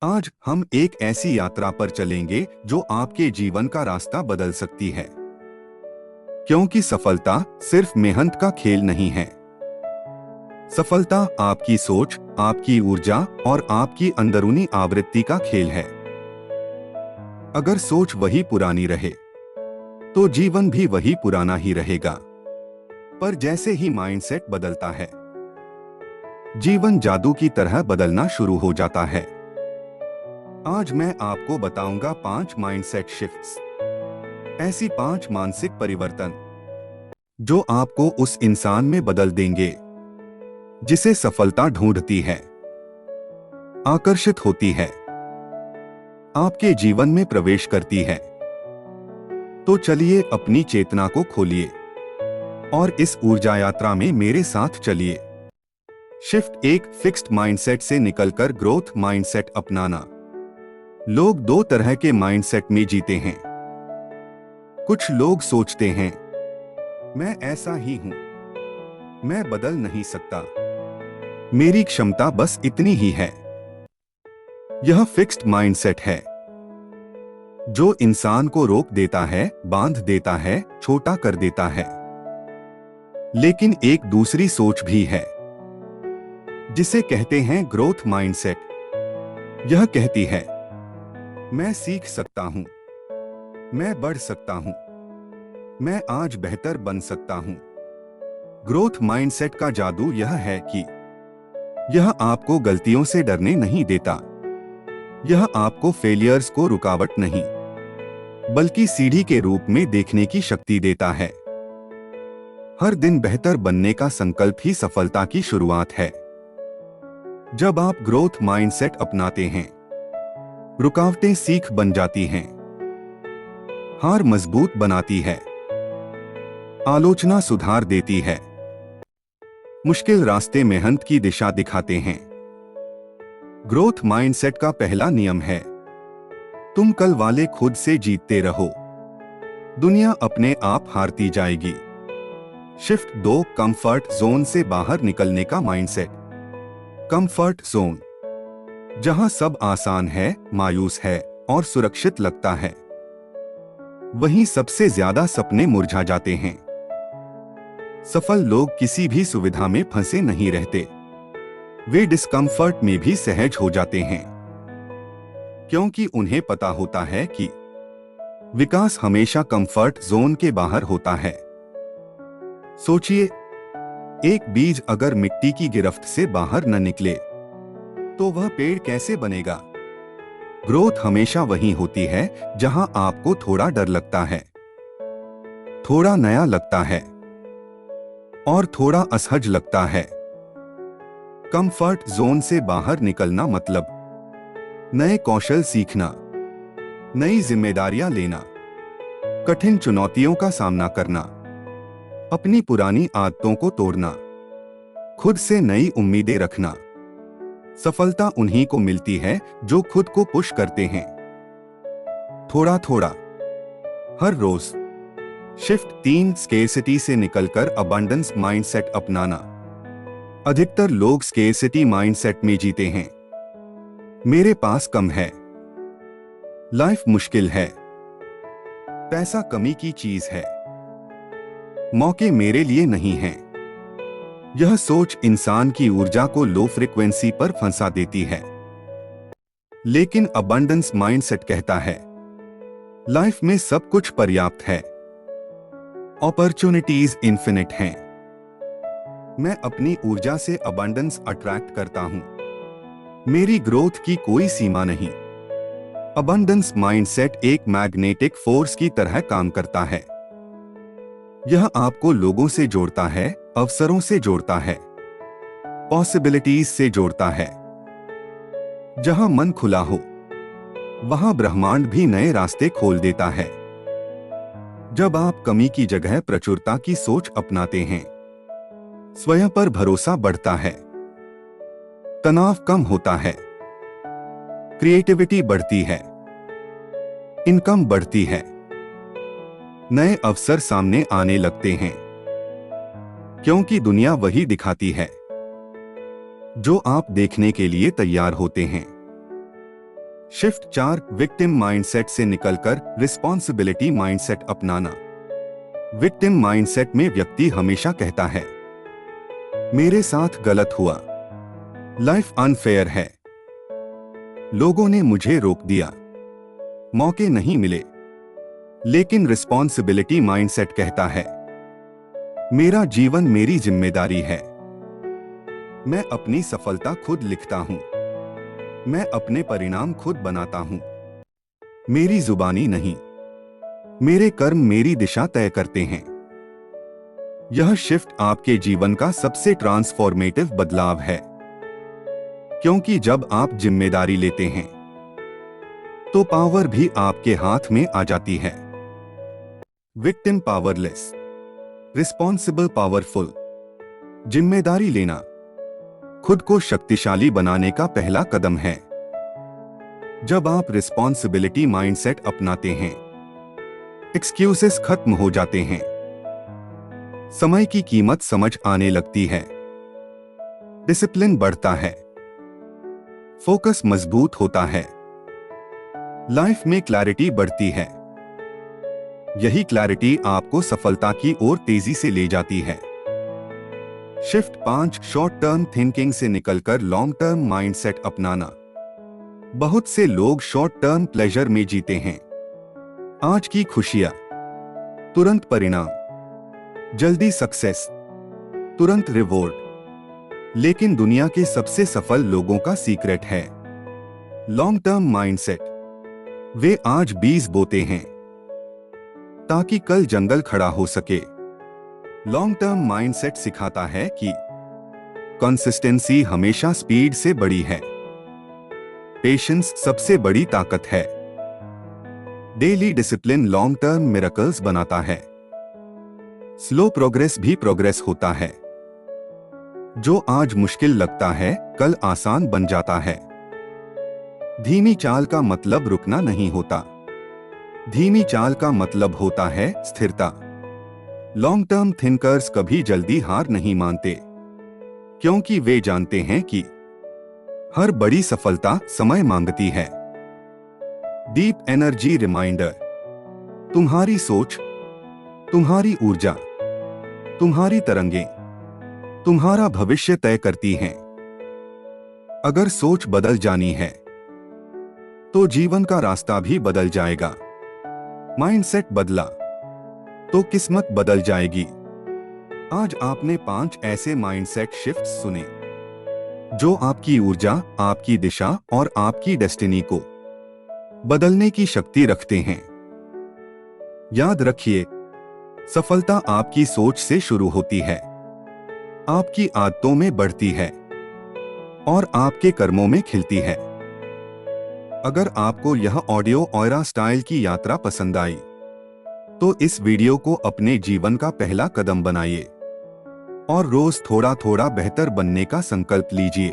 आज हम एक ऐसी यात्रा पर चलेंगे जो आपके जीवन का रास्ता बदल सकती है। क्योंकि सफलता सिर्फ मेहनत का खेल नहीं है। सफलता आपकी सोच, आपकी ऊर्जा और आपकी अंदरूनी आवृत्ति का खेल है। अगर सोच वही पुरानी रहे तो जीवन भी वही पुराना ही रहेगा। पर जैसे ही माइंडसेट बदलता है, जीवन जादू की तरह बदलना शुरू हो जाता है। आज मैं आपको बताऊंगा 5 माइंडसेट शिफ्ट्स, ऐसी 5 मानसिक परिवर्तन जो आपको उस इंसान में बदल देंगे जिसे सफलता ढूंढती है, आकर्षित होती है, आपके जीवन में प्रवेश करती है। तो चलिए अपनी चेतना को खोलिए और इस ऊर्जा यात्रा में मेरे साथ चलिए। शिफ्ट 1, फिक्स्ड माइंडसेट से निकलकर ग्रोथ माइंडसेट अपनाना। लोग 2 तरह के माइंडसेट में जीते हैं। कुछ लोग सोचते हैं, मैं ऐसा ही हूं, मैं बदल नहीं सकता, मेरी क्षमता बस इतनी ही है। यह फिक्स्ड माइंडसेट है जो इंसान को रोक देता है, बांध देता है, छोटा कर देता है। लेकिन एक दूसरी सोच भी है जिसे कहते हैं ग्रोथ माइंडसेट। यह कहती है, मैं सीख सकता हूं, मैं बढ़ सकता हूं, मैं आज बेहतर बन सकता हूं। ग्रोथ माइंडसेट का जादू यह है कि यह आपको गलतियों से डरने नहीं देता। यह आपको फेलियर्स को रुकावट नहीं, बल्कि सीढ़ी के रूप में देखने की शक्ति देता है। हर दिन बेहतर बनने का संकल्प ही सफलता की शुरुआत है। जब आप ग्रोथ माइंडसेट अपनाते हैं, रुकावटें सीख बन जाती हैं, हार मजबूत बनाती है, आलोचना सुधार देती है, मुश्किल रास्ते मेहनत की दिशा दिखाते हैं। ग्रोथ माइंडसेट का पहला नियम है, तुम कल वाले खुद से जीतते रहो, दुनिया अपने आप हारती जाएगी। शिफ्ट 2, कंफर्ट जोन से बाहर निकलने का माइंडसेट। कंफर्ट जोन, जहां सब आसान है, मायूस है और सुरक्षित लगता है, वहीं सबसे ज्यादा सपने मुरझा जाते हैं। सफल लोग किसी भी सुविधा में फंसे नहीं रहते, वे डिस्कम्फर्ट में भी सहज हो जाते हैं, क्योंकि उन्हें पता होता है कि विकास हमेशा कंफर्ट जोन के बाहर होता है। सोचिए, एक बीज अगर मिट्टी की गिरफ्त से बाहर न निकले तो वह पेड़ कैसे बनेगा? ग्रोथ हमेशा वहीं होती है जहां आपको थोड़ा डर लगता है, थोड़ा नया लगता है और थोड़ा असहज लगता है। कंफर्ट जोन से बाहर निकलना मतलब नए कौशल सीखना, नई जिम्मेदारियां लेना, कठिन चुनौतियों का सामना करना, अपनी पुरानी आदतों को तोड़ना, खुद से नई उम्मीदें रखना। सफलता उन्हीं को मिलती है जो खुद को पुश करते हैं, थोड़ा थोड़ा, हर रोज। शिफ्ट 3, स्केर्सिटी से निकलकर अबंडेंस माइंडसेट अपनाना। अधिकतर लोग स्केर्सिटी माइंडसेट में जीते हैं। मेरे पास कम है, लाइफ मुश्किल है, पैसा कमी की चीज है, मौके मेरे लिए नहीं हैं। यह सोच इंसान की ऊर्जा को लो फ्रीक्वेंसी पर फंसा देती है। लेकिन अबंडेंस माइंडसेट कहता है, लाइफ में सब कुछ पर्याप्त है, अपॉर्चुनिटीज इन्फिनिट हैं। मैं अपनी ऊर्जा से अबंडेंस अट्रैक्ट करता हूं, मेरी ग्रोथ की कोई सीमा नहीं। अबंडेंस माइंडसेट एक मैग्नेटिक फोर्स की तरह काम करता है। यह आपको लोगों से जोड़ता है, अवसरों से जोड़ता है, पॉसिबिलिटीज से जोड़ता है। जहां मन खुला हो, वहां ब्रह्मांड भी नए रास्ते खोल देता है। जब आप कमी की जगह प्रचुरता की सोच अपनाते हैं, स्वयं पर भरोसा बढ़ता है, तनाव कम होता है, क्रिएटिविटी बढ़ती है, इनकम बढ़ती है, नए अवसर सामने आने लगते हैं, क्योंकि दुनिया वही दिखाती है जो आप देखने के लिए तैयार होते हैं। शिफ्ट 4, विक्टिम माइंडसेट से निकलकर रिस्पॉन्सिबिलिटी माइंडसेट अपनाना। विक्टिम माइंडसेट में व्यक्ति हमेशा कहता है, मेरे साथ गलत हुआ, लाइफ अनफेयर है, लोगों ने मुझे रोक दिया, मौके नहीं मिले। लेकिन रिस्पॉन्सिबिलिटी माइंडसेट कहता है, मेरा जीवन मेरी जिम्मेदारी है, मैं अपनी सफलता खुद लिखता हूं, मैं अपने परिणाम खुद बनाता हूं, मेरी जुबानी नहीं, मेरे कर्म मेरी दिशा तय करते हैं। यह शिफ्ट आपके जीवन का सबसे ट्रांसफॉर्मेटिव बदलाव है, क्योंकि जब आप जिम्मेदारी लेते हैं तो पावर भी आपके हाथ में आ जाती है। Victim powerless, responsible powerful. जिम्मेदारी लेना खुद को शक्तिशाली बनाने का पहला कदम है। जब आप रिस्पॉन्सिबिलिटी माइंडसेट अपनाते हैं, एक्सक्यूजेस खत्म हो जाते हैं, समय की कीमत समझ आने लगती है, डिसिप्लिन बढ़ता है, फोकस मजबूत होता है, लाइफ में क्लैरिटी बढ़ती है। यही क्लैरिटी आपको सफलता की ओर तेजी से ले जाती है। शिफ्ट 5, शॉर्ट टर्म थिंकिंग से निकलकर लॉन्ग टर्म माइंडसेट अपनाना। बहुत से लोग शॉर्ट टर्म प्लेजर में जीते हैं। आज की खुशियां, तुरंत परिणाम, जल्दी सक्सेस, तुरंत रिवॉर्ड। लेकिन दुनिया के सबसे सफल लोगों का सीक्रेट है लॉन्ग टर्म माइंडसेट। वे आज बीज बोते हैं ताकि कल जंगल खड़ा हो सके। लॉन्ग टर्म माइंडसेट सिखाता है कि कंसिस्टेंसी हमेशा स्पीड से बड़ी है, पेशेंस सबसे बड़ी ताकत है, daily discipline long term miracles बनाता है, स्लो प्रोग्रेस भी प्रोग्रेस होता है। जो आज मुश्किल लगता है कल आसान बन जाता है। धीमी चाल का मतलब रुकना नहीं होता, धीमी चाल का मतलब होता है स्थिरता। लॉन्ग टर्म थिंकर्स कभी जल्दी हार नहीं मानते, क्योंकि वे जानते हैं कि हर बड़ी सफलता समय मांगती है। डीप एनर्जी रिमाइंडर, तुम्हारी सोच, तुम्हारी ऊर्जा, तुम्हारी तरंगें तुम्हारा भविष्य तय करती हैं। अगर सोच बदल जानी है तो जीवन का रास्ता भी बदल जाएगा। माइंडसेट बदला तो किस्मत बदल जाएगी। आज आपने 5 ऐसे माइंडसेट शिफ्ट्स सुने जो आपकी ऊर्जा, आपकी दिशा और आपकी डेस्टिनी को बदलने की शक्ति रखते हैं। याद रखिए, सफलता आपकी सोच से शुरू होती है, आपकी आदतों में बढ़ती है और आपके कर्मों में खिलती है। अगर आपको यह ऑडियो ऑयरा स्टाइल की यात्रा पसंद आई तो इस वीडियो को अपने जीवन का पहला कदम बनाइए और रोज थोड़ा थोड़ा बेहतर बनने का संकल्प लीजिए।